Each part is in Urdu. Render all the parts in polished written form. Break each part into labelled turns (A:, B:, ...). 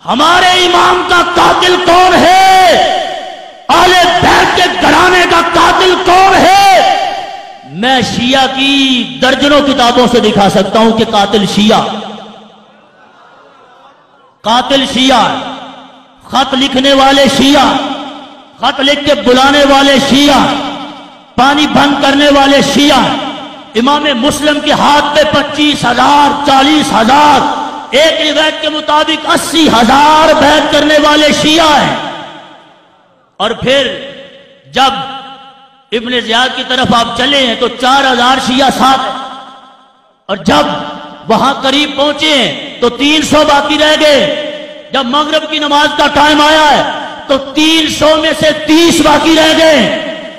A: ہمارے امام کا قاتل کون ہے؟ اہل بیت کے گھرانے کا قاتل کون ہے؟ میں شیعہ کی درجنوں کتابوں سے دکھا سکتا ہوں کہ قاتل شیعہ خط لکھنے والے شیعہ، خط لکھ کے بلانے والے شیعہ، پانی بند کرنے والے شیعہ، امام مسلم کے ہاتھ پہ 25,000 40,000 ایک روایت کے مطابق 80,000 بیعت کرنے والے شیعہ ہیں۔ اور پھر جب ابن زیاد کی طرف آپ چلے ہیں تو 4,000 شیعہ ساتھ ہیں، اور جب وہاں قریب پہنچے ہیں تو 300 باقی رہ گئے۔ جب مغرب کی نماز کا ٹائم آیا ہے تو 300 میں سے 30 باقی رہ گئے۔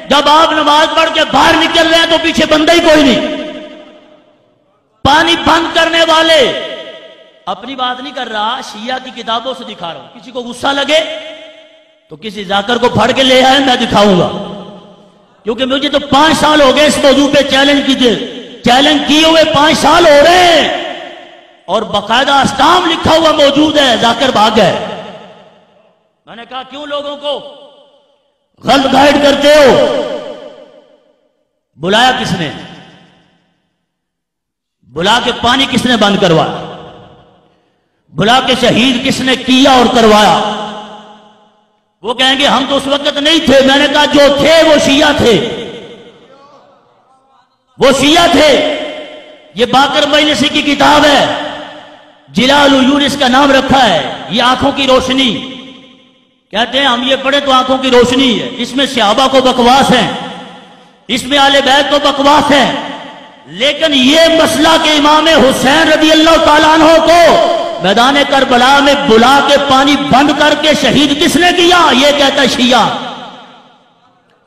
A: جب آپ نماز پڑھ کے باہر نکل رہے ہیں تو پیچھے بندہ ہی کوئی نہیں۔ پانی بند کرنے والے، اپنی بات نہیں کر رہا، شیعہ کی کتابوں سے دکھا رہا ہوں۔ کسی کو غصہ لگے تو کسی ذاکر کو پھڑ کے لے آئے، میں دکھاؤں گا، کیونکہ مجھے تو 5 سال ہو گئے اس موضوع پہ چیلنج کیے ہوئے 5 سال ہو رہے ہیں، اور باقاعدہ اسٹام لکھا ہوا موجود ہے، ذاکر بھاگ ہے۔ میں نے کہا کیوں لوگوں کو غلط گائیڈ کرتے ہو؟ بلایا کس نے؟ بلا کے پانی کس نے بند کروایا؟ بلا کے شہید کس نے کیا اور کروایا؟ وہ کہیں گے ہم تو اس وقت نہیں تھے۔ میں نے کہا جو تھے وہ شیعہ تھے، وہ شیعہ تھے۔ یہ باقر مجلسی کی کتاب ہے، جلال العیون اس کا نام رکھا ہے۔ یہ آنکھوں کی روشنی کہتے ہیں، ہم یہ پڑھے تو آنکھوں کی روشنی ہے۔ اس میں صحابہ کو بکواس ہے، اس میں اہل بیت کو بکواس ہے، لیکن یہ مسئلہ کہ امام حسین رضی اللہ تعالیٰ عنہ کو میدان کربلا میں بلا کے پانی بند کر کے شہید کس نے کیا، یہ کہتا ہے شیعہ۔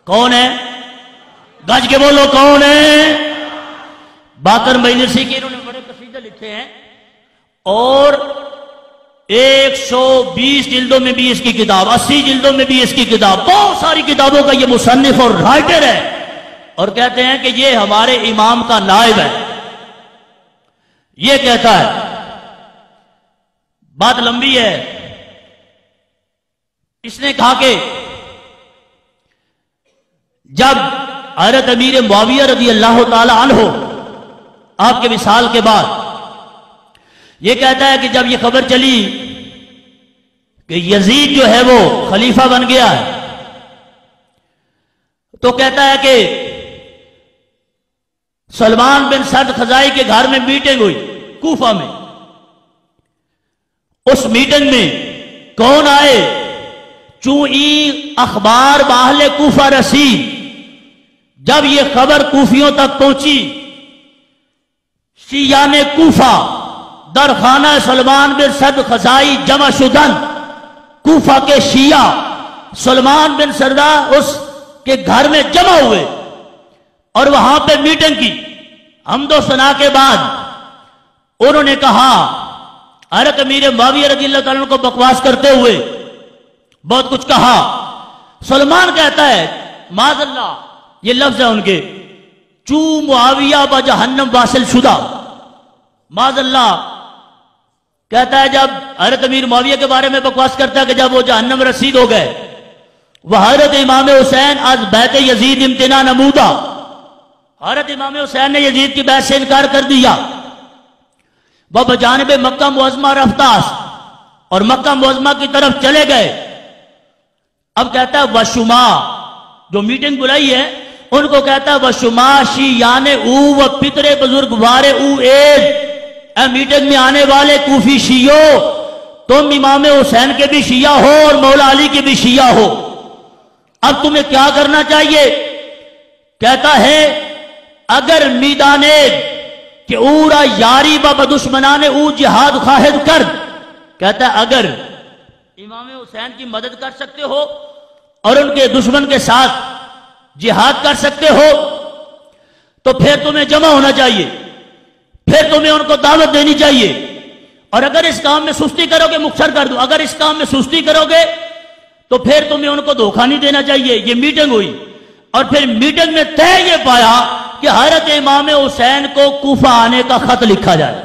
A: کون ہے؟ گج کے بولو کون ہے؟ باقر مجلسی کے انہوں نے بڑے قصیدے لکھے ہیں، اور 120 جلدوں میں بھی اس کی کتاب، 80 جلدوں میں بھی اس کی کتاب، بہت ساری کتابوں کا یہ مصنف اور رائٹر ہے، اور کہتے ہیں کہ یہ ہمارے امام کا نائب ہے۔ یہ کہتا ہے، بات لمبی ہے۔ اس نے کہا کہ جب حضرت امیر معاویہ رضی اللہ تعالی عنہ آپ کے وصال کے بعد، یہ کہتا ہے کہ جب یہ خبر چلی کہ یزید جو ہے وہ خلیفہ بن گیا ہے، تو کہتا ہے کہ سلمان بن سعد خزائی کے گھر میں میٹنگ ہوئی کوفہ میں۔ اس میٹنگ میں کون آئے؟ چونئی اخبار باہل کوفہ رسی۔ جب یہ خبر کوفیوں تک پہنچی، شیعہ نے کوفہ در خانہ سلمان بن سعد خزائی جمع شدن، کوفہ کے شیعہ سلمان بن سعد اس کے گھر میں جمع ہوئے اور وہاں پہ میٹنگ کی۔ حمد و ثنا کے بعد انہوں نے کہا، حضرت امیر معاویہ رضی اللہ تعالیٰ کو بکواس کرتے ہوئے بہت کچھ کہا۔ سلمان کہتا ہے، معاذ اللہ، یہ لفظ ہے ان کے، چو معاویہ با جہنم واصل شدہ، معاذ اللہ، کہتا ہے جب حضرت امیر معاویہ کے بارے میں بکواس کرتا ہے کہ جب وہ جہنم رسید ہو گئے، وہ حضرت امام حسین از بیعت یزید امتناع نمودہ، حضرت امام حسین نے یزید کی بیعت سے انکار کر دیا۔ وہ بجانب مکہ معظمہ رفتاس، اور مکہ معظمہ کی طرف چلے گئے۔ اب کہتا ہے وشما، جو میٹنگ بلائی ہے ان کو کہتا ہے وشما شیعان او و پتر بزرگ وارے او ایز، اے میٹنگ میں آنے والے کوفی شیعوں، تم امام حسین کے بھی شیعہ ہو اور مولا علی کے بھی شیعہ ہو، اب تمہیں کیا کرنا چاہیے؟ کہتا ہے اگر میدانے کہ اورا یاری با بدشمنان او جہاد خواہد کر، کہتا ہے اگر امام حسین کی مدد کر سکتے ہو اور ان کے دشمن کے ساتھ جہاد کر سکتے ہو تو پھر تمہیں جمع ہونا چاہیے، پھر تمہیں ان کو دعوت دینی چاہیے، اور اگر اس کام میں سستی کرو گے، مختصر کر دو، اگر اس کام میں سستی کرو گے تو پھر تمہیں ان کو دھوکہ نہیں دینا چاہیے۔ یہ میٹنگ ہوئی، اور پھر میٹنگ میں طے یہ پایا کہ حضرت امام حسین کو کوفہ آنے کا خط لکھا جائے۔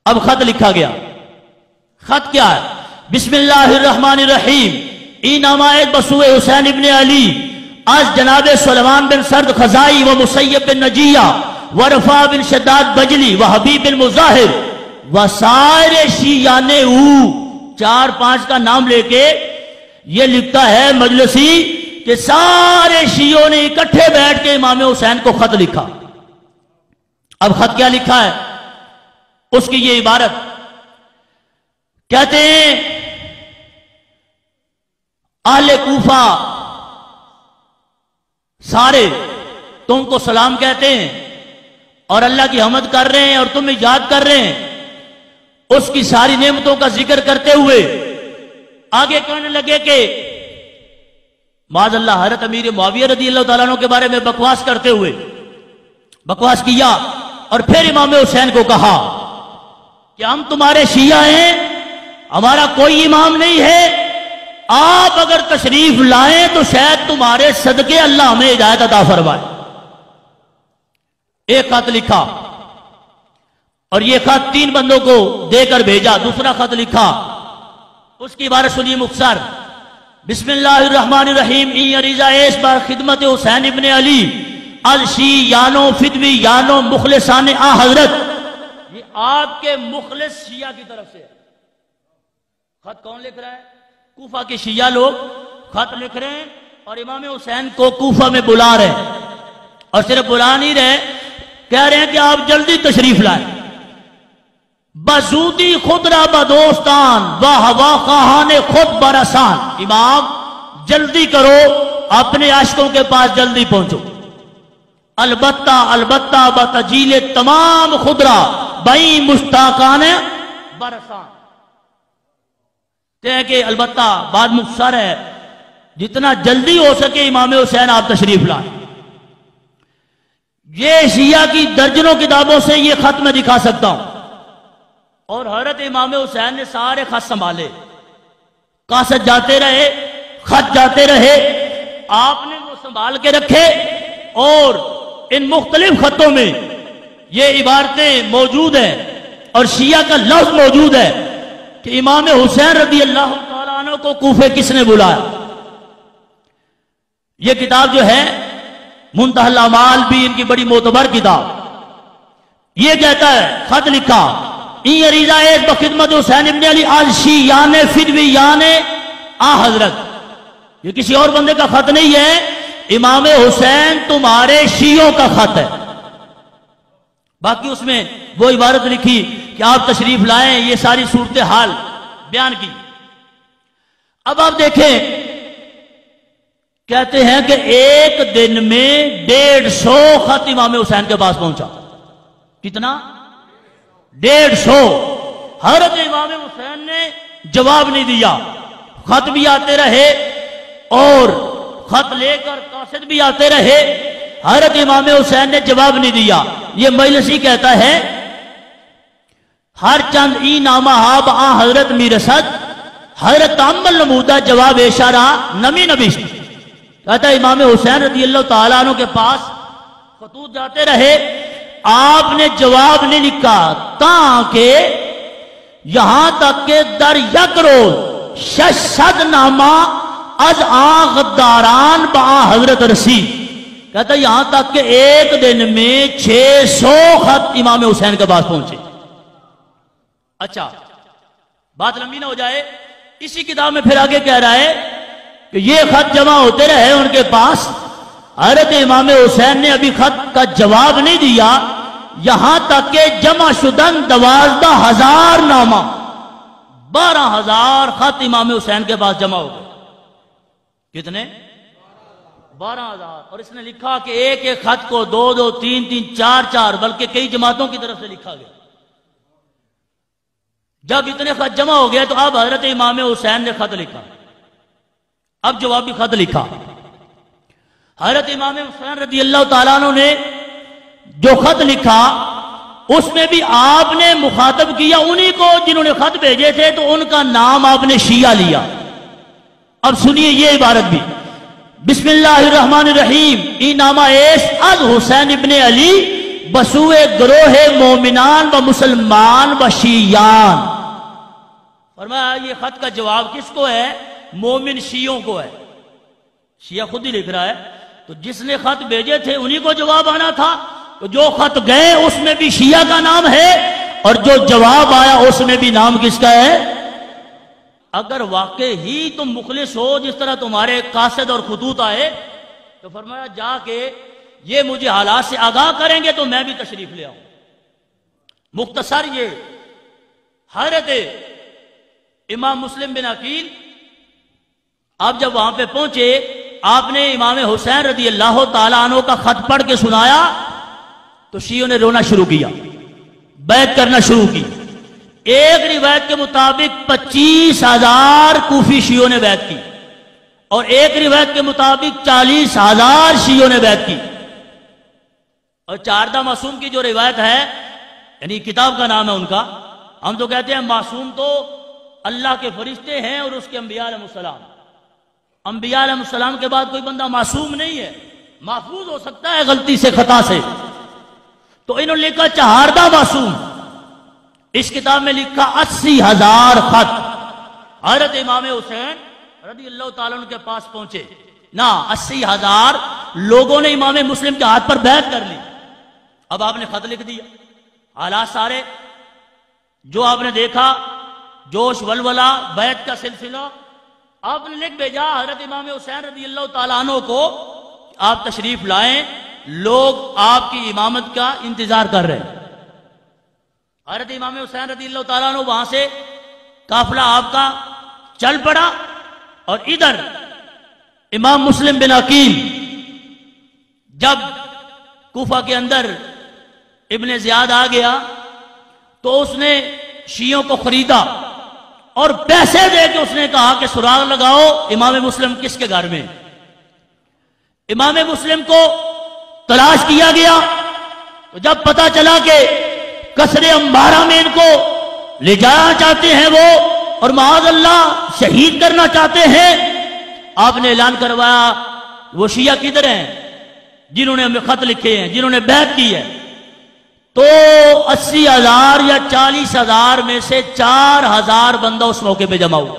A: اب خط لکھا گیا، خط کیا ہے؟ بسم اللہ الرحمن الرحیم ای نامہ بسوء حسین ابن علی از جناب سلمان بن سرد خزائی و مسیب بن نجیہ و رفاع بن شداد بجلی و حبیب بن مظاہر و سارے شیعان او 4-5 کا نام لے کے یہ لکھتا ہے مجلسی کہ سارے شیعوں نے اکٹھے بیٹھ کے امام حسین کو خط لکھا. اب خط کیا لکھا ہے؟ اس کی یہ عبارت کہتے ہیں اہل کوفہ سارے تم کو سلام کہتے ہیں اور اللہ کی حمد کر رہے ہیں اور تمہیں یاد کر رہے ہیں. اس کی ساری نعمتوں کا ذکر کرتے ہوئے آگے کہنے لگے کہ معاذ اللہ حضرت امیر معاویہ رضی اللہ تعالیٰ عنہ کے بارے میں بکواس کرتے ہوئے بکواس کیا اور پھر امام حسین کو کہا کہ ہم تمہارے شیعہ ہیں، ہمارا کوئی امام نہیں ہے، آپ اگر تشریف لائیں تو شاید تمہارے صدقے اللہ ہمیں ہدایت عطا فرمائے. ایک خط لکھا اور یہ خط 3 بندوں کو دے کر بھیجا. دوسرا خط لکھا، اس کی عبارت سنیے مختصر. بسم اللہ الرحمن الرحیم ای عریضہ ایس بار خدمت حسین ابن علی الشیعانو فدوی یانو مخلصان آ حضرت. یہ آپ کے مخلص شیعہ کی طرف سے. خط کون لکھ رہا ہے؟ کوفہ کے شیعہ لوگ خط لکھ رہے ہیں اور امام حسین کو کوفہ میں بلا رہے ہیں. اور صرف بلا نہیں رہے، کہہ رہے ہیں کہ آپ جلدی تشریف لائیں. بزودی خود را بدوستان و ہوا خواہان خود برسان. امام جلدی کرو، اپنے عاشقوں کے پاس جلدی پہنچو. البتہ بتجیل تمام خدرا بئی مشتاقان برسان. کہتے ہیں کہ البتہ بات مختصر ہے، جتنا جلدی ہو سکے امام حسین آپ تشریف لائیں. یہ شیعہ کی درجنوں کتابوں سے یہ خط میں دکھا سکتا ہوں. اور حضرت امام حسین نے سارے خط سنبھالے، کاسٹ جاتے رہے، خط جاتے رہے، آپ نے وہ سنبھال کے رکھے. اور ان مختلف خطوں میں یہ عبارتیں موجود ہیں اور شیعہ کا لفظ موجود ہے کہ امام حسین رضی اللہ تعالیٰ عنہ کو کوفے کس نے بلایا. یہ کتاب جو ہے منتہی الاعمال بھی ان کی بڑی معتبر کتاب. یہ کہتا ہے، خط لکھا ای عریضہ ایس بخدمت حسین ابن علی الشیعان فدویان آ حضرت. یہ کسی اور بندے کا خط نہیں ہے، امام حسین تمہارے شیعوں کا خط ہے. باقی اس میں وہ عبارت لکھی کہ آپ تشریف لائیں، یہ ساری صورتحال بیان کی. اب آپ دیکھیں، کہتے ہیں کہ ایک دن میں 150 خط امام حسین کے پاس پہنچا. کتنا؟ 150. حضرت امام حسین نے جواب نہیں دیا. خط بھی آتے رہے اور خط لے کر قاصد بھی آتے رہے، حضرت امام حسین نے جواب نہیں دیا. یہ مجلسی کہتا ہے ہر چند ای نامہ آب آ حضرت میرسد حضرت تعمل نمودہ جواب اشارہ نمی نبیشت. کہتا ہے امام حسین رضی اللہ تعالیٰ عنہ کے پاس خطوط جاتے رہے، آپ نے جواب نہیں لکھا تاکہ یہاں تک کہ در یک روز 600 نامہ از آن غداران با حضرت رسید. کہتا ہے یہاں تک کہ ایک دن میں 600 خط امام حسین کے پاس پہنچے. اچھا بات لمبی نہ ہو جائے، اسی کتاب میں پھر آگے کہہ رہا ہے کہ یہ خط جمع ہوتے رہے ان کے پاس. حضرت امام حسین نے ابھی خط کا جواب نہیں دیا، یہاں تک کہ جمع شدن 12,000 نامہ 12,000 خط امام حسین کے پاس جمع ہو گئے. کتنے؟ 12,000. اور اس نے لکھا کہ ایک ایک خط کو 2-2 3-3 4-4 بلکہ کئی جماعتوں کی طرف سے لکھا گیا. جب اتنے خط جمع ہو گئے تو اب حضرت امام حسین نے خط لکھا، اب جوابی خط لکھا. حضرت امام حسین رضی اللہ تعالیٰ عنہ نے جو خط لکھا اس میں بھی آپ نے مخاطب کیا انہی کو جنہوں نے خط بھیجے تھے، تو ان کا نام آپ نے شیعہ لیا. اب سنیے یہ عبارت بھی. بسم اللہ الرحمن الرحیم ای نامہ ایس از حسین ابن علی بسوء گروہ مومنان و مسلمان و شیعان. فرمایا یہ خط کا جواب کس کو ہے؟ مومن شیعوں کو ہے. شیعہ خود ہی لکھ رہا ہے. تو جس نے خط بھیجے تھے انہی کو جواب آنا تھا. تو جو خط گئے اس میں بھی شیعہ کا نام ہے اور جو جواب آیا اس میں بھی نام کس کا ہے؟ اگر واقع ہی تم مخلص ہو جس طرح تمہارے قاصد اور خطوط آئے تو فرمایا جا کے یہ مجھے حالات سے آگاہ کریں گے تو میں بھی تشریف لے آؤں. مختصر یہ حضرت امام مسلم بن عقیل آپ جب وہاں پہ پہنچے آپ نے امام حسین رضی اللہ تعالیٰ عنہ کا خط پڑھ کے سنایا تو شیعوں نے رونا شروع کیا، بیعت کرنا شروع کی. ایک روایت کے مطابق 25,000 کوفی شیعوں نے بیعت کی اور ایک روایت کے مطابق 40,000 شیعوں نے بیعت کی. اور چاردہ معصوم کی جو روایت ہے یعنی کتاب کا نام ہے ان کا، ہم تو کہتے ہیں معصوم تو اللہ کے فرشتے ہیں اور اس کے انبیاء علیہ السلام. انبیاء علیہ السلام کے بعد کوئی بندہ معصوم نہیں ہے، محفوظ ہو سکتا ہے غلطی سے خطا سے. تو انہوں نے لکھا چہاردہ معصوم. اس کتاب میں لکھا 80,000 خط حضرت امام حسین رضی اللہ تعالیٰ عنہ کے پاس پہنچے. نہ 80,000 لوگوں نے امام مسلم کے ہاتھ پر بیعت کر لی. اب آپ نے خط لکھ دیا، حالات سارے جو آپ نے دیکھا، جوش ولولہ بیعت کا سلسلہ آپ نے لکھ بھیجا حضرت امام حسین رضی اللہ تعالیٰ عنہ کو آپ تشریف لائیں، لوگ آپ کی امامت کا انتظار کر رہے ہیں. حضرت امام حسین رضی اللہ تعالیٰ عنہ وہاں سے قافلہ آپ کا چل پڑا اور ادھر امام مسلم بن عقیل جب کوفہ کے اندر ابن زیاد آ گیا تو اس نے شیعوں کو خریدا اور پیسے دے کے اس نے کہا کہ سراغ لگاؤ امام مسلم کس کے گھر میں. امام مسلم کو تلاش کیا گیا تو جب پتا چلا کہ قصر امبارہ میں ان کو لے جانا چاہتے ہیں وہ اور معاذ اللہ شہید کرنا چاہتے ہیں، آپ نے اعلان کروایا وہ شیعہ کدھر ہیں جنہوں نے ہمیں خط لکھے ہیں، جنہوں نے بیعت کی ہے. تو 80,000 یا 40,000 میں سے 4,000 بندہ اس موقع پہ جمع ہوا.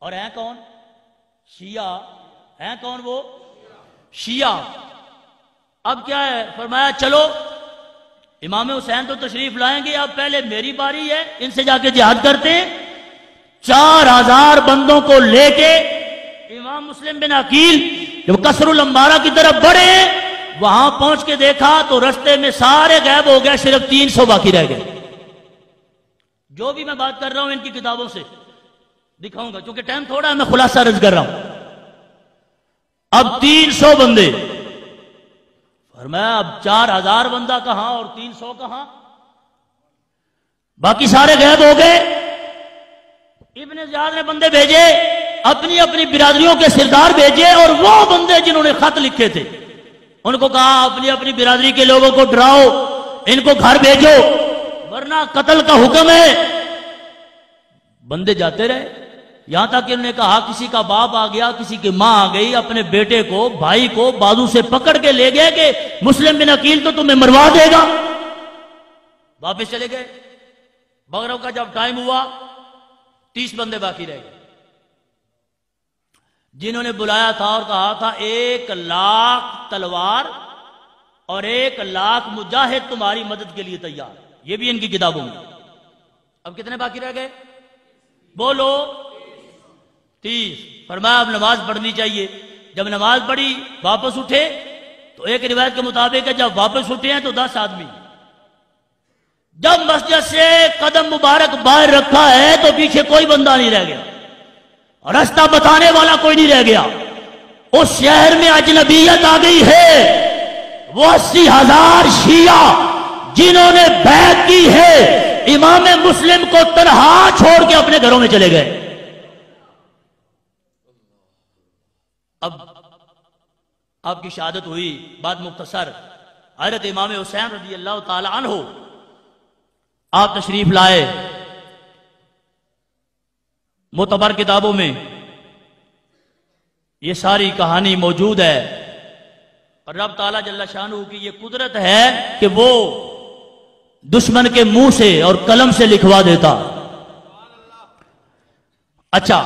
A: اور ہیں کون؟ شیعہ. ہیں کون وہ؟ شیعہ. اب کیا ہے؟ فرمایا چلو امام حسین تو تشریف لائیں گے، اب پہلے میری باری ہے، ان سے جا کے جہاد کرتے ہیں. 4,000 بندوں کو لے کے امام مسلم بن عقیل جب قصر الانبارہ کی طرف بڑھے وہاں پہنچ کے دیکھا تو رستے میں سارے غائب ہو گئے، صرف 300 باقی رہ گئے. جو بھی میں بات کر رہا ہوں ان کی کتابوں سے دکھاؤں گا کیونکہ ٹائم تھوڑا ہے، میں خلاصہ عرض کر رہا ہوں. اب 300 بندے، فرمایا اب 4,000 بندہ کہاں اور 300 کہاں؟ باقی سارے غائب ہو گئے. ابن زیاد نے بندے بھیجے، اپنی اپنی برادریوں کے سردار بھیجے اور وہ بندے جنہوں نے خط لکھے تھے ان کو کہا اپنی اپنی برادری کے لوگوں کو ڈراؤ، ان کو گھر بھیجو ورنہ قتل کا حکم ہے. بندے جاتے رہے یہاں تک کہ انہوں نے کہا کسی کا باپ آ گیا، کسی کی ماں آ گئی، اپنے بیٹے کو بھائی کو بازو سے پکڑ کے لے گئے کہ مسلم بن عقیل تو تمہیں مروا دے گا. واپس چلے گئے. بغرو کا جب ٹائم ہوا 30 بندے باقی رہ گئے جنہوں نے بلایا تھا اور کہا تھا 1,00,000 تلوار اور 1,00,000 مجاہد تمہاری مدد کے لیے تیار. یہ بھی ان کی کتابوں میں. اب کتنے باقی رہ گئے؟ بولو 30. فرمایا اب نماز پڑھنی چاہیے. جب نماز پڑھی واپس اٹھے تو ایک روایت کے مطابق ہے جب واپس اٹھے ہیں تو 10 آدمی. جب مسجد سے قدم مبارک باہر رکھا ہے تو پیچھے کوئی بندہ نہیں رہ گیا، رستہ بتانے والا کوئی نہیں رہ گیا. اس شہر میں اجنبیت آ گئی ہے. وہ 80,000 شیعہ جنہوں نے بیعت کی ہے امام مسلم کو تنہا چھوڑ کے اپنے گھروں میں چلے گئے. اب آپ کی شہادت ہوئی. بات مختصر، حضرت امام حسین رضی اللہ تعالی عنہ آپ تشریف لائے. معتبر کتابوں میں یہ ساری کہانی موجود ہے اور رب تعالیٰ جل شانہ کی یہ قدرت ہے کہ وہ دشمن کے منہ سے اور قلم سے لکھوا دیتا. اچھا،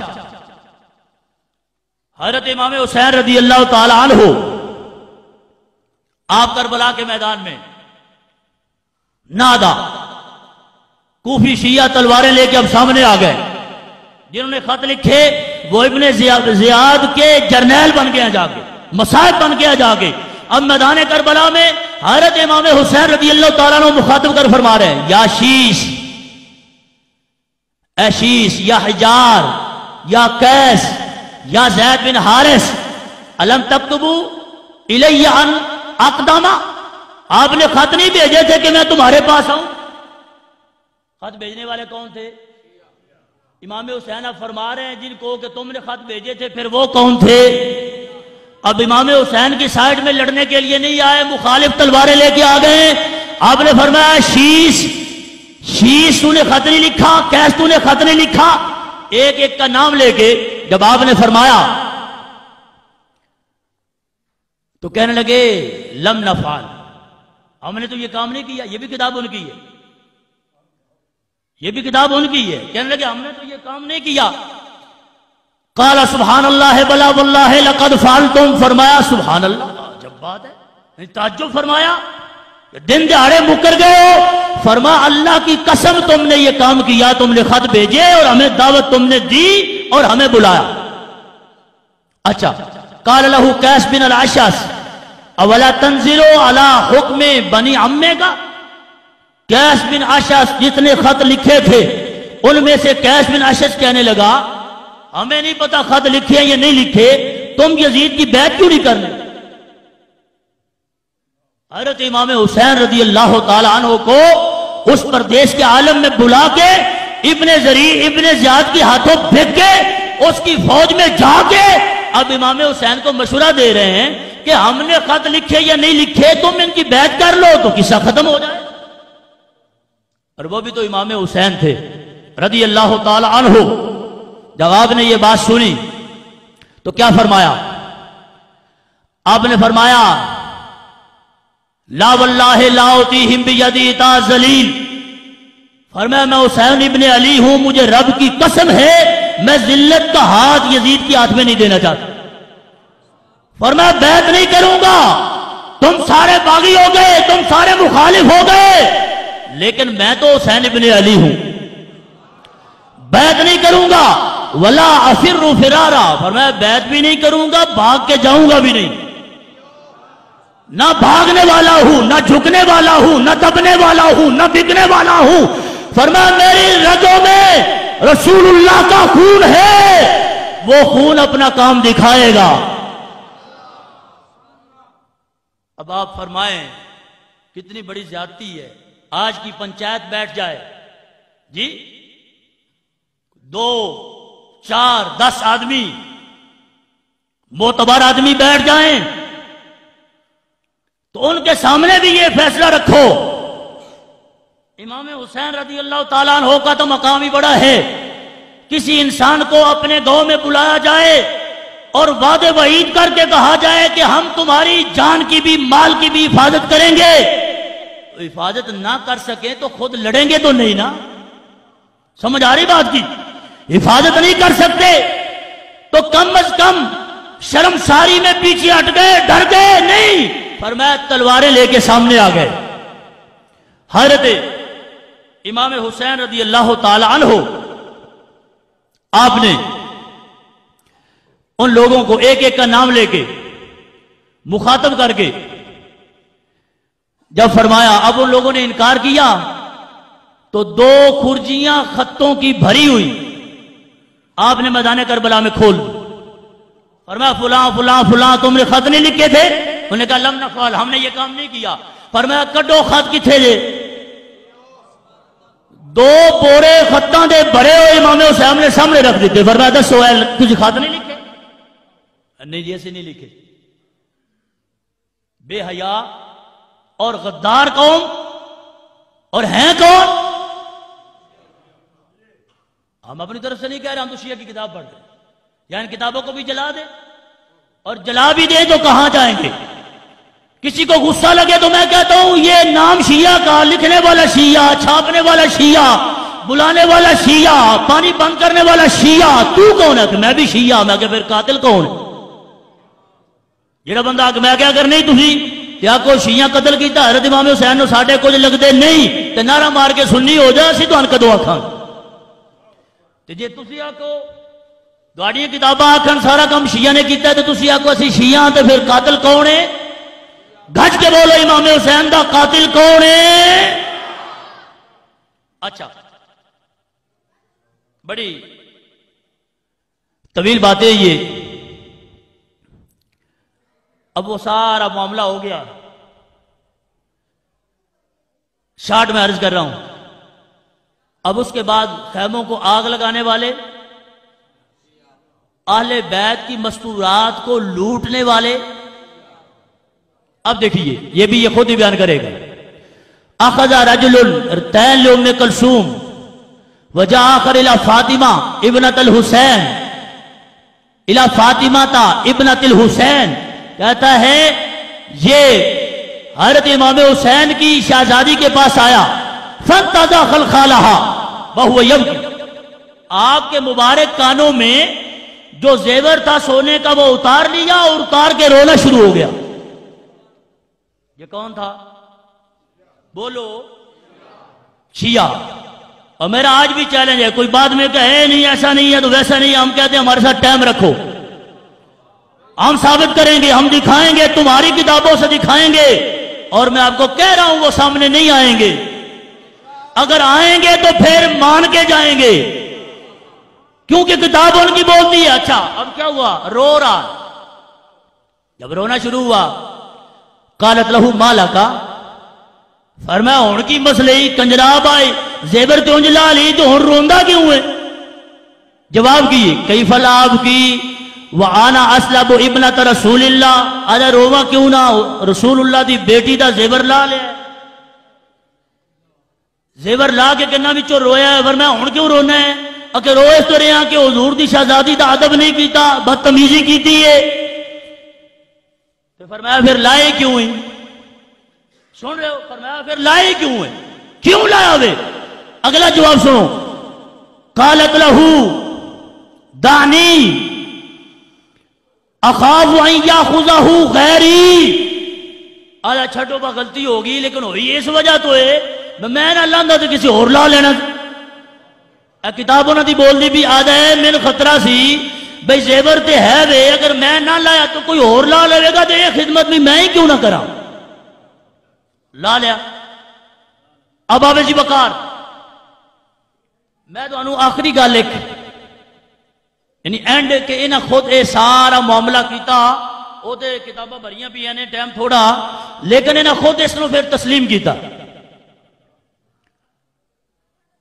A: حضرت امام حسین رضی اللہ تعالی عنہ آپ کربلا کے میدان میں نادا کوفی شیعہ تلواریں لے کے اب سامنے آ گئے. جنہوں نے خط لکھے وہ ابن زیاد کے جرنیل بن گئے جا کے، مصاحب بن گیا جا کے. اب میدان کربلا میں حضرت امام حسین رضی اللہ تعالیٰ عنہ مخاطب کر فرما رہے ہیں، یا شیش، اے شیش، یا حجار، یا قیس، یا زید بن حارث، الم تکتبو الی ان اقدامہ، آپ نے خط نہیں بھیجے تھے کہ میں تمہارے پاس آؤں؟ خط بھیجنے والے کون تھے؟ امام حسین اب فرما رہے ہیں جن کو کہ تم نے خط بھیجے تھے، پھر وہ کون تھے؟ اب امام حسین کی سائیڈ میں لڑنے کے لیے نہیں آئے، مخالف تلواریں لے کے آ گئے. آپ نے فرمایا شیش، شیش تو نے خط نہیں لکھا، کیس تو نے خط نہیں لکھا. ایک ایک کا نام لے کے جب آپ نے فرمایا تو کہنے لگے لم نفعل، ہم نے تو یہ کام نہیں کیا. یہ بھی کتاب ان کی ہے، یہ بھی کتاب ان کی ہے. کہنے لگے ہم نے تو یہ کام نہیں کیا. قال سبحان اللہ بلا واللہ لقد فعلتم، فرمایا سبحان اللہ، جب بات ہے تعجب فرمایا دن دہاڑے مکر گئے ہو. فرما اللہ کی قسم تم نے یہ کام کیا، تم نے خط بھیجے اور ہمیں دعوت تم نے دی اور ہمیں بلایا. اچھا، قال له قیس بن الاشعث اولا تنزلوا علی حکم بنی عمے کا. قیس بن اشعث جتنے خط لکھے تھے ان میں سے قیس بن اشعث کہنے لگا ہمیں نہیں پتا خط لکھے ہیں یا نہیں لکھے، تم یزید کی بیعت کیوں نہیں کرنے؟ حضرت امام حسین رضی اللہ تعالی عنہ کو اس پردیش کے عالم میں بلا کے ابن زیاد کے ہاتھوں پھینک کے اس کی فوج میں جا کے اب امام حسین کو مشورہ دے رہے ہیں کہ ہم نے خط لکھے یا نہیں لکھے، تم ان کی بیعت کر لو تو قصہ ختم ہو جائے. اور وہ بھی تو امام حسین تھے رضی اللہ تعالی عنہ. جب آپ نے یہ بات سنی تو کیا فرمایا؟ آپ نے فرمایا لا واللہ لا اطیہم بیدی تا ذلیل، فرمایا میں حسین ابن علی ہوں، مجھے رب کی قسم ہے میں ذلت کا ہاتھ یزید کے ہاتھ میں نہیں دینا چاہتا. فرمایا بیعت نہیں کروں گا، تم سارے باغی ہو گئے، تم سارے مخالف ہو گئے، لیکن میں تو حسین ابن علی ہوں، بیعت نہیں کروں گا. ولا افر فرارا، فرمایا بیعت بھی نہیں کروں گا، بھاگ کے جاؤں گا بھی نہیں. نہ بھاگنے والا ہوں، نہ جھکنے والا ہوں، نہ دبنے والا ہوں، نہ بکنے والا ہوں. فرمایا میری رگوں میں رسول اللہ کا خون ہے، وہ خون اپنا کام دکھائے گا. اب آپ فرمائیں کتنی بڑی زیادتی ہے. آج کی پنچایت بیٹھ جائے جی، 2 4 10 آدمی معتبر آدمی بیٹھ جائیں تو ان کے سامنے بھی یہ فیصلہ رکھو. امام حسین رضی اللہ تعالیٰ عنہ کا تو مقام ہی بڑا ہے. کسی انسان کو اپنے گاؤں میں بلایا جائے اور وعدے وعید کر کے کہا جائے کہ ہم تمہاری جان کی بھی مال کی بھی حفاظت کریں گے، تو حفاظت نہ کر سکیں تو خود لڑیں گے تو نہیں نا؟ سمجھ آ رہی بات کی؟ حفاظت نہیں کر سکتے تو کم از کم شرمساری میں پیچھے ہٹ گئے، ڈر گئے نہیں، فرمایا تلواریں لے کے سامنے آ گئے. حضرت امام حسین رضی اللہ تعالی عنہ آپ نے ان لوگوں کو ایک ایک کا نام لے کے مخاطب کر کے جب فرمایا، اب ان لوگوں نے انکار کیا تو 2 کھرجیاں خطوں کی بھری ہوئی آپ نے میدان کربلا میں کھول. فرمایا فلاں فلاں فلاں تم نے خط نہیں لکھے تھے؟ انہوں نے کہا لم نفعل، ہم نے یہ کام نہیں کیا. فرمایا کڈو خط کتھے جے؟ 2 بورے خطاں دے بھرے ہوئے امام حسین نے سامنے رکھ دیتے. فرمایا دسو کچھ خط نہیں لکھے؟ نہیں جی ایسے نہیں لکھے. بے حیا اور غدار قوم، اور ہیں کون؟ ہم اپنی طرف سے نہیں کہہ رہے، ہم تو شیعہ کی کتاب پڑھ رہے ہیں. یا ان کتابوں کو بھی جلا دے، اور جلا بھی دے تو کہاں جائیں گے؟ کسی کو غصہ لگے تو میں کہتا ہوں یہ نام شیعہ کا، لکھنے والا شیعہ، چھاپنے والا شیعہ، بلانے والا شیعہ، پانی بند کرنے والا شیعہ، تو کون ہے؟ کہ میں بھی شیعہ۔ میں کہ پھر قاتل کون ہے؟ جڑا بندہ کہ میں کیا کرنی تھی کیا کوئی شیعہ قتل کیتا حضرت امام حسین نو ساڈے کچھ لگدے نہیں تے نعرہ مار کے سنی ہو جا اسی تہن کدوں آکھاں تے جے تسی آکھو گاڑی کتاباں آکھن سارا کام شیعہ نے کیتا ہے تے تسی آکھو اسی شیعہ تے پھر قاتل کون ہے؟ گھج کے بولو امام حسین دا قاتل کون ہے؟ اچھا بڑی طویل باتیں یہ، اب وہ سارا معاملہ ہو گیا، شارٹ میں عرض کر رہا ہوں۔ اب اس کے بعد خیموں کو آگ لگانے والے، اہل بیت کی مستورات کو لوٹنے والے، اب دیکھیے یہ بھی یہ خود ہی بیان کرے گا۔ اخذ رجل تین لوگ نے کلثوم وجا آخر الى فاطمہ ابنت الحسین الى فاطمہ تا ابنت الحسین، کہتا ہے یہ حضرت امام حسین کی شہزادی کے پاس آیا، فانتزع خلخالہا وہو یبکی، آپ کے مبارک کانوں میں جو زیور تھا سونے کا وہ اتار لیا اور اتار کے رونا شروع ہو گیا۔ یہ کون تھا؟ بولو، شیعہ۔ اور میرا آج بھی چیلنج ہے، کوئی بعد میں کہے نہیں ایسا نہیں ہے تو ویسا نہیں ہے، ہم کہتے ہیں ہمارے ساتھ ٹائم رکھو، ہم ثابت کریں گے، ہم دکھائیں گے، تمہاری کتابوں سے دکھائیں گے، اور میں آپ کو کہہ رہا ہوں وہ سامنے نہیں آئیں گے، اگر آئیں گے تو پھر مان کے جائیں گے، کیونکہ کتاب ان کی بولتی ہے۔ اچھا اب کیا ہوا؟ رو رہا، جب رونا شروع ہوا قالت لہو ما لکا، فرمایا ہون کی مسئلے ہی کنجراب آئے زیبر تونج لا لی تو ہون روندہ کیوں ہے؟ جواب کیے کیف الاب کی وآنا اسلب ابنت رسول اللہ، آجا روما کیوں نہ رسول اللہ دی بیٹی دا زیبر لا لے، زیبر لا کے کہنا بھی چو رویا ہے، فرمایا ہون کیوں رونا ہے؟ اگر روئے تو رہا کہ حضور دی شہزادی دا ادب نہیں کیتا، بدتمیزی کیتی ہے، تو فرمایا پھر لائے کیوں ہیں؟ سن رہے ہو؟ فرمایا پھر لائے کیوں ہیں؟ کیوں لایا ہوئے؟ اگلا جواب سنو، قالت لہو دانی اخاف ان یاخذہ غیری، آجا چھٹو با غلطی ہوگی لیکن ہوئی اس وجہ تو ہے میں نہ لاندہ تو کسی اور لا لینا، کتابوں نے دی بول دی بھی آدھا ہے من خطرہ سی بھئی زیور تے ہے وے، اگر میں نہ لایا تو کوئی اور لا لے گا تو یہ خدمت بھی میں ہی کیوں نہ کرا، لا لیا۔ اب آوے جی بکار میں تو انہوں آخری گال لکھ یعنی اینڈ کہ انہاں خود اے سارا معاملہ کیتا، او تے کتابہ بھریاں بھی ہیں ٹائم تھوڑا، لیکن انہاں خود اس نے پھر تسلیم کیتا۔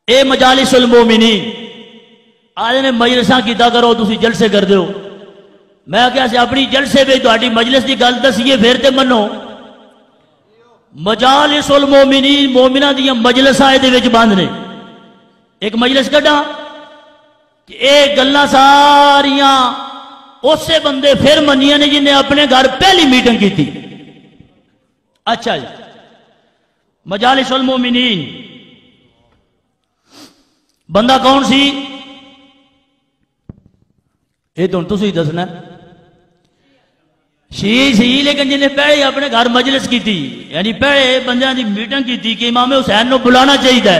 A: اے مجالس المومنین آج نے مجلساں کیتا کرو، تسی جلسے کر دیو، میں کیا سے اپنی جلسے بھی تو مجلس دی گل دسیے پھر تے منو، مجالس المومنین مومنہ دیا مجلس آئے دے وچ باندھ نے، ایک مجلس کٹا کہ ایک گلنا ساریاں اس سے بندے پھر منیاں نے جنہیں اپنے گھر پہلی میٹنگ کی تھی۔ اچھا جی، مجالس المومنین بندہ کون سی؟ یہ تو ہی دسنا، شیعہ سی لیکن جنہیں پہلے اپنے گھر مجلس کی تھی، یعنی پہلے بندیاں دی میٹنگ کی تھی کہ امام حسین نو بلانا چاہیے،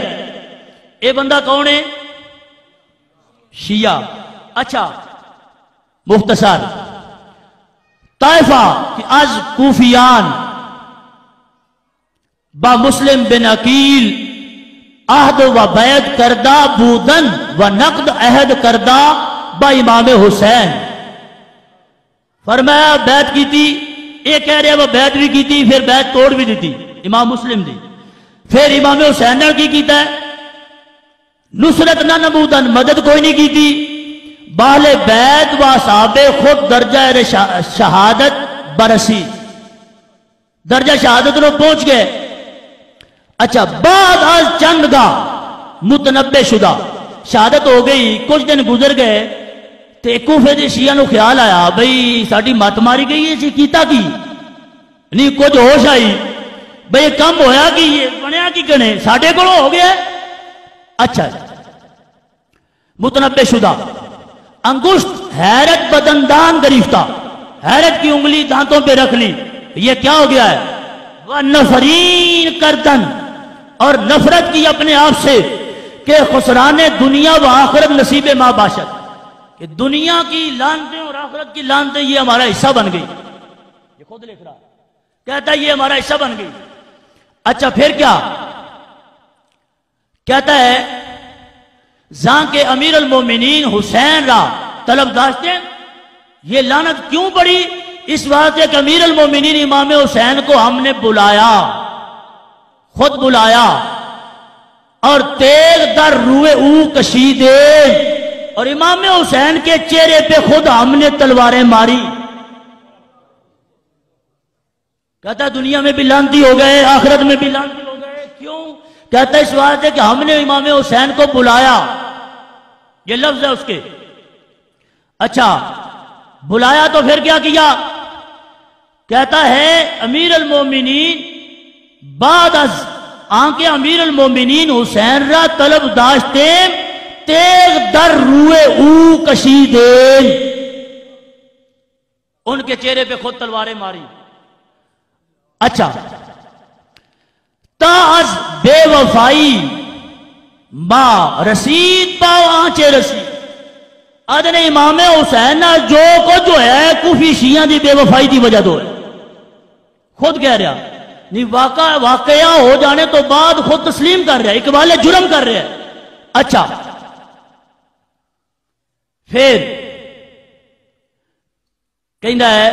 A: یہ بندہ کون ہے؟ شیعہ۔ اچھا مختصر طائفہ کہ از کوفیان با مسلم بن عقیل عہد و بیعت کردہ بودن و نقد عہد کردہ با امام حسین، فرمایا بیعت کی تھی، ایک کہہ رہے وہ بیعت بھی کی تھی، پھر بیعت توڑ بھی دی تھی امام مسلم دی، پھر امام حسین نے کی کیتا ہے نصرت نہ نبودن، مدد کوئی نہیں کی تھی، باہل بیعت و صحاب خود درجہ شہادت برسی، درجہ شہادت نو پہنچ گئے۔ اچھا بعد از چند گاہ متنبع شدہ، شہادت ہو گئی، کچھ دن گزر گئے تو کوفے دے شیعہ نو خیال آیا بھئی ساڑی مات ماری گئی ہے، کیتا کی نہیں، کچھ ہوش آئی بھئی کم ہویا کی یہ بنیا کی کنے ساڑھے کو ہو گیا۔ اچھا متنبع شدہ، انگشت حیرت بدندان گریفتہ، حیرت کی انگلی دانتوں پہ رکھ لی، یہ کیا ہو گیا ہے؟ وَنَفَرِينَ کردن، اور نفرت کی اپنے آپ سے کہ خسران دنیا و آخرت نصیب ما باشد، کہ دنیا کی لعنتیں اور آخرت کی لعنتیں یہ ہمارا حصہ بن گئی. یہ خود لکھ رہا کہتا ہے یہ ہمارا حصہ بن گئی. اچھا پھر کیا کہتا ہے؟ زاں کے امیر المومنین حسین را طلب داشتے، یہ لعنت کیوں پڑی؟ اس بات ہے کہ امیر المومنین امام حسین کو ہم نے بلایا، خود بلایا، اور تیغ در روئے او کشیدے، اور امام حسین کے چہرے پہ خود ہم نے تلواریں ماری. کہتا ہے دنیا میں بھی لعنتی ہو گئے، آخرت میں بھی لعنتی ہو گئے. کیوں؟ کہتا ہے اس بات ہے کہ ہم نے امام حسین کو بلایا، یہ لفظ ہے اس کے. اچھا بلایا تو پھر کیا کیا؟ کہتا ہے امیر المومنین بعد از آنکہ امیر المومنین حسین را طلب داشتے تیغ در روئے او کشیدین، ان کے چہرے پہ خود تلواریں ماری. اچھا تا از بے وفائی ما رسید پاؤ آنچے رسید، ادنے امام حسین جو ہے کوفی شیعہ دی بے وفائی دی وجہ تو ہے. خود کہہ رہا نہیں، واقعہ ہو جانے تو بعد خود تسلیم کر رہا ہے، اقبال جرم کر رہا ہے. اچھا پھر کہندا ہے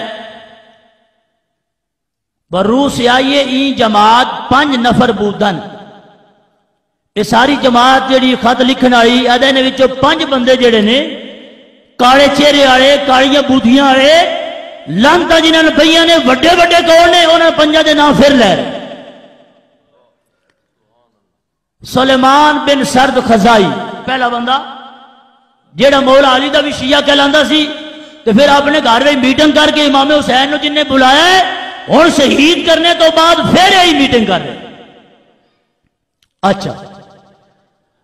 A: بروس آئیے این جماعت 5 نفر بودن، یہ ساری جماعت جیڑی خط لکھن آئی ادھے نے وچوں 5 بندے جڑے نے کالے چہرے والے، کالیاں بوتھیاں والے، لانتا جنہاں نے پئیاں نے، وڈے وڈے کون نے، انہاں 5 دے نام پھر لے. سلیمان بن سرد خزائی پہلا بندہ جیڑا مولا علی دا بھی شیعہ کہلاندا سی، تو پھر اپنے گھر میں میٹنگ کر کے امام حسین جن نے بلایا ہے اور شہید کرنے تو بعد پھر یہی میٹنگ کر رہے. اچھا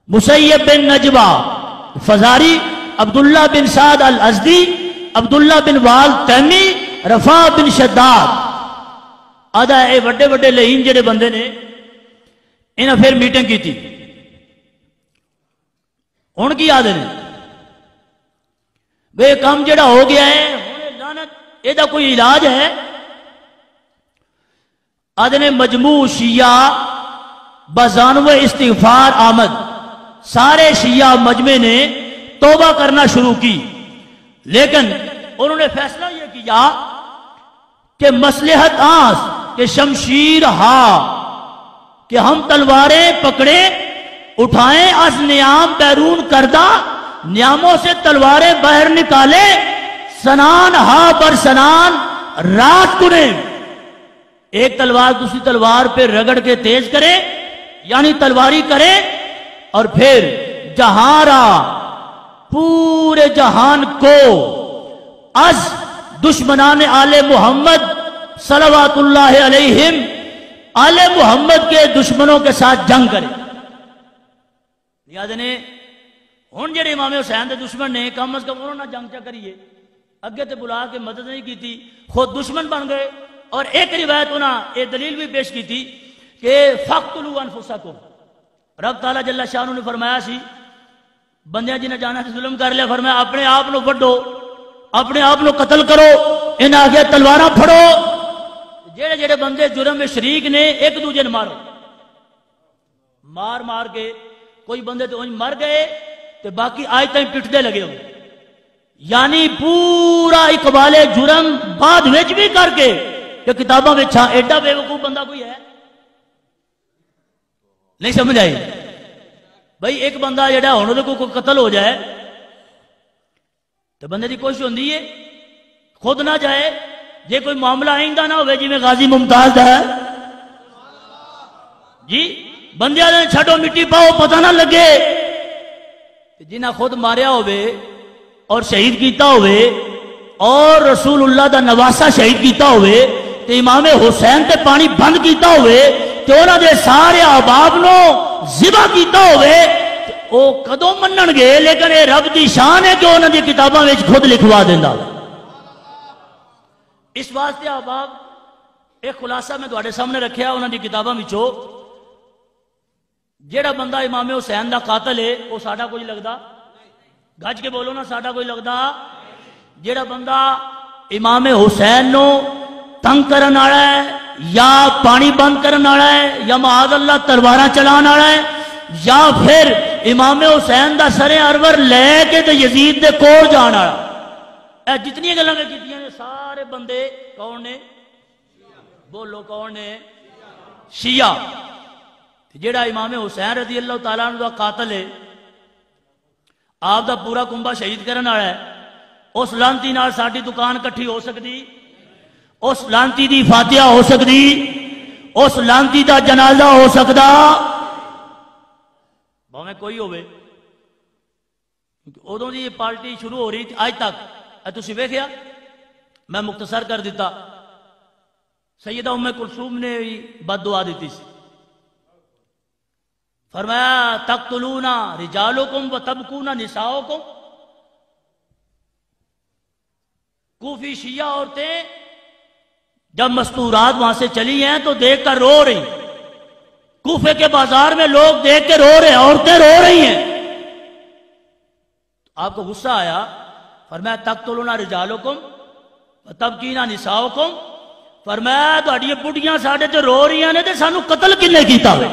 A: مسیب بن نجبہ فزاری، عبداللہ بن سعد الازدی، عبداللہ بن وال تیمی، رفاع بن شداد، آدھا اے وڈے وڈے لہین جڑے بندے نے، انہاں پھر میٹنگ کی تھی. ان کی آدھے نے بے کام جڑا ہو گیا ہے لعنت، یہ کوئی علاج ہے؟ آدھے نے مجموع شیعہ بزانو استغفار آمد، سارے شیعہ مجمع نے توبہ کرنا شروع کی، لیکن انہوں نے فیصلہ یہ کیا کہ مصلحت آس کہ شمشیر ہا، کہ ہم تلواریں پکڑیں اٹھائیں، از نیام بیرون کردہ، نیاموں سے تلواریں باہر نکالیں، سنان ہا بر سنان رات کنیں، ایک تلوار دوسری تلوار پہ رگڑ کے تیز کرے، یعنی تلواری کرے، اور پھر جہاں پورے جہان کو از دشمنان آل محمد صلوات اللہ علیہم، آل محمد کے دشمنوں کے ساتھ جنگ کرے. یاد نے ہن جڑے امام حسین دے دشمن نے کم از کم انہوں نے جنگ چا کریے، اگے تے بلا کے مدد نہیں کی تھی، خود دشمن بن گئے. اور ایک روایت انہاں یہ دلیل بھی پیش کی تھی کہ فَقْتُلُوا أَنفُسَكُمْ، رب تعالیٰ جل شانہ نے فرمایا سی بندیاں جنہیں جانا سے ظلم کر لیا، فرمایا اپنے آپ نو وڈو، اپنے آپ نو قتل کرو، ان آگے تلواراں پھڑو. جڑے جڑے بندے جرم میں شریک نے ایک دوجے نے مارو، مار کے کوئی بندے تو مر گئے تو باقی آج تک پٹھتے لگے ہو، یعنی پورا اقبال جرم بعد وچ بھی کر کے کہ کتاباں میں چھا. ایڈا بے وقوف بندہ کوئی ہے؟ نہیں سمجھ آئی بھائی؟ ایک بندہ جڑا ہونے کو کوئی قتل ہو جائے تو بندے دی کوشش ہوندی ہے خود نہ جائے، جے کوئی معاملہ آئندہ نہ ہوئے جی میں غازی ممتاز ہے جی بندیاں نے چھڑو مٹی پاؤ پتہ نہ لگے، جنہاں خود ماریا ہوئے اور شہید کیتا ہوئے اور رسول اللہ دا نواسا شہید کیتا ہوئے تے امام حسین تے پانی بند کیتا ہوئے تے انہاں دے سارے احباب نو ذبح کیتا ہوئے، وہ کدوں منن گے، لیکن یہ رب دی شان ہے کہ انہوں نے کتاباں میں خود لکھوا دینا۔ اس واسطے احباب ایک خلاصہ میں تواڈے سامنے رکھیا انہوں نے کتاباں وچوں، جیڑا بندہ امام حسین دا قاتل ہے وہ ساڈا کوئی لگدا، گج کے بولو نا، ساڈا کوئی لگدا۔ جیڑا بندہ امام حسین نو تنگ کرن والا ہے یا پانی بند کرن والا ہے یا معاذ اللہ تلواراں چلان والا ہے یا پھر امام حسین دا سر ارور لے کے تے یزید دے کول جان والا، اے جتنی گلاں میں کیتیاں نے سارے بندے کون نے؟ بولو کون نے؟ شیعہ۔ جیڑا امام حسین رضی اللہ تعالیٰ عنہ دا قاتل ہے، آپ دا پورا کنبہ شہید کرن والا ہے، اس لانتی نال ساڈی دکان کٹھی ہو سکتی؟ اس لانتی دی فاتحہ ہو سکتی؟ اس لانتی دا جنازہ ہو سکتا؟ بھاویں کوئی ہوئے، ادوں دی یہ پارٹی شروع ہو رہی تھی آج تک تسی ویکھیا، میں مختصر کر دیتا، سیدہ ام کلثوم نے بد دعا دیتی سی، فرمایا تقتلون رجالکم و تبکون نساؤکم۔ کوفی شیعہ عورتیں جب مستورات وہاں سے چلی ہیں تو دیکھ کر رو رہی، کوفے کے بازار میں لوگ دیکھ کے رو رہے ہیں، عورتیں رو رہی ہیں۔ آپ کو غصہ آیا، فرمایا تقتلون رجالکم و تبکین نساؤکم، فرمایا تہاڈیاں بڑھیاں ساڈے تے رو رہی ہیں نے تے سانو قتل کنے کیتا ہوئے؟